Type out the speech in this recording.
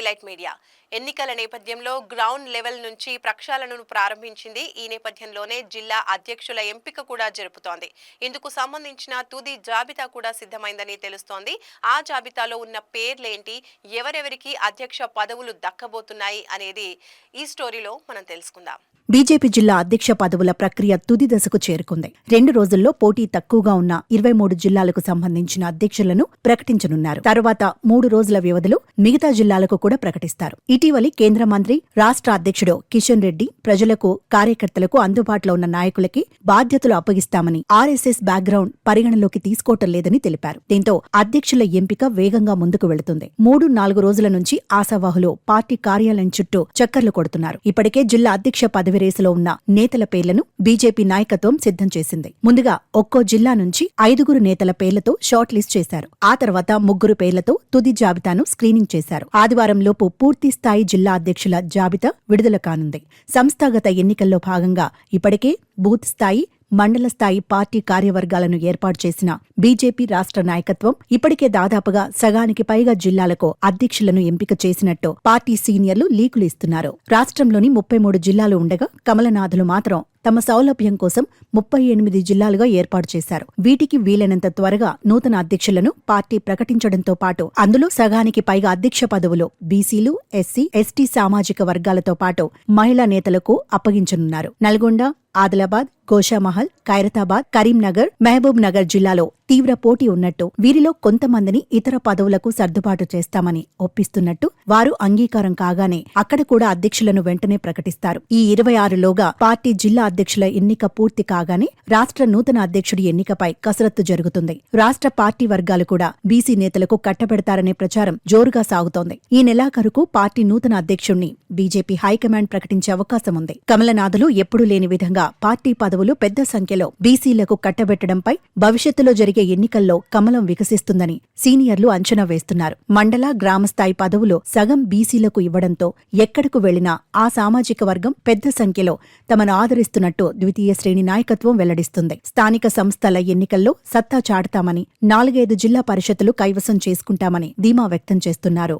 Highlight media ఎన్నికల నేపథ్యంలో ground level నుంచి ప్రక్షాళనను ప్రారంభించింది. ఈ నేపథ్యంలోనే జిల్లా అధ్యక్షుల ఎంపిక కూడా జరుపుతోంది. ఇందుకు సంబంధించిన తుది జాబితా కూడా సిద్ధమైందని తెలుస్తోంది. ఆ జాబితాలో ఉన్న పేర్లేంటి, ఎవరెవరికి అధ్యక్ష పదవులు దక్కబోతున్నాయి అనేది ఈ స్టోరీలో మనం తెలుసుకుందాం. బీజేపీ జిల్లా అధ్యక్ష పదవుల ప్రక్రియ తుది దశకు చేరుకుంది. 2 రోజుల్లో పోటీ తక్కువగా ఉన్న 23 జిల్లాలకు సంబంధించిన అధ్యక్షులను ప్రకటించనున్నారు. తర్వాత 3 రోజుల వ్యవధిలో మిగతా జిల్లాలకు కూడా ప్రకటిస్తారు. ఇటీవలి కేంద్ర మంత్రి, రాష్ట్ర అధ్యక్షుడు కిషన్ రెడ్డి ప్రజలకు, కార్యకర్తలకు అందుబాటులో ఉన్న నాయకులకి బాధ్యతలు అప్పగిస్తామని ఆర్ఎస్ఎస్ బ్యాక్గ్రౌండ్ పరిగణలోకి తీసుకోవటం లేదని తెలిపారు. దీంతో అధ్యక్షుల ఎంపిక వేగంగా ముందుకు వెళుతుంది. 3-4 రోజుల నుంచి ఆశావాహులు పార్టీ కార్యాలయం చుట్టూ చక్కర్లు కొడుతున్నారు. ఇప్పటికే జిల్లా అధ్యక్ష పదవి రేసులో ఉన్న నేతల పేర్లను బీజేపీ నాయకత్వం సిద్ధం చేసింది. ముందుగా ఒక్కో జిల్లా నుంచి 5 నేతల పేర్లతో షార్ట్ లిస్ట్ చేశారు. ఆ తర్వాత 3 పేర్లతో తుది జాబితాను స్క్రీనింగ్ చేశారు. ఆదివారం లోపు పూర్తి స్థాయి జిల్లా అధ్యక్షుల జాబితా విడుదల కానుంది. సంస్థాగత ఎన్నికల్లో భాగంగా ఇప్పటికే బూత్ స్థాయి, మండల స్థాయి పార్టీ కార్యవర్గాలను ఏర్పాటు చేసిన బీజేపీ రాష్ట్ర నాయకత్వం ఇప్పటికే దాదాపుగా సగానికి పైగా జిల్లాలకు అధ్యక్షులను ఎంపిక చేసినట్టు పార్టీ సీనియర్లు లీకులు ఇస్తున్నారు. రాష్ట్రంలోని 33 జిల్లాలు ఉండగా కమలనాథులు మాత్రం తమ సౌలభ్యం కోసం 38 జిల్లాలుగా ఏర్పాటు చేశారు. వీటికి వీలైనంత త్వరగా నూతన అధ్యక్షులను పార్టీ ప్రకటించడంతో పాటు అందులో సగానికి పైగా అధ్యక్ష పదవులు బీసీలు, ఎస్సీ, ఎస్టీ సామాజిక వర్గాలతో పాటు మహిళా నేతలకు అప్పగించనున్నారు. నల్గొండ, ఆదిలాబాద్, గోషామహల్, ఖైరతాబాద్, కరీంనగర్, మహబూబ్ నగర్ జిల్లాలో తీవ్ర పోటీ ఉన్నట్టు, వీరిలో కొంతమందిని ఇతర పదవులకు సర్దుబాటు చేస్తామని ఒప్పిస్తున్నట్టు వారు అంగీకారం కాగానే అక్కడ కూడా అధ్యక్షులను వెంటనే ప్రకటిస్తారు. ఈ 26లోగా పార్టీ జిల్లా అధ్యక్షుల ఎన్నిక పూర్తి కాగానే రాష్ట్ర నూతన అధ్యక్షుడి ఎన్నికపై కసరత్తు జరుగుతుంది. రాష్ట్ర పార్టీ వర్గాలు కూడా బీసీ నేతలకు కట్టబెడతారనే ప్రచారం జోరుగా సాగుతోంది. ఈ నెలాఖరుకు పార్టీ నూతన అధ్యక్షుణ్ణి బీజేపీ హైకమాండ్ ప్రకటించే అవకాశం ఉంది. కమలనాథులు ఎప్పుడూ లేని విధంగా పార్టీ పదవులు పెద్ద సంఖ్యలో బీసీలకు కట్టబెట్టడంపై భవిష్యత్తులో జరిగే ఎన్నికల్లో కమలం వికసిస్తుందని సీనియర్లు అంచనా వేస్తున్నారు. మండల, గ్రామస్థాయి పదవులు సగం బీసీలకు ఇవ్వడంతో ఎక్కడకు వెళ్లినా ఆ సామాజిక వర్గం పెద్ద సంఖ్యలో తమను ఆదరిస్తున్నట్టు ద్వితీయ శ్రేణి నాయకత్వం వెల్లడిస్తుంది. స్థానిక సంస్థల ఎన్నికల్లో సత్తా చాటుతామని, 4-5 జిల్లా పరిషత్తులు కైవసం చేసుకుంటామని ధీమా వ్యక్తం చేస్తున్నారు.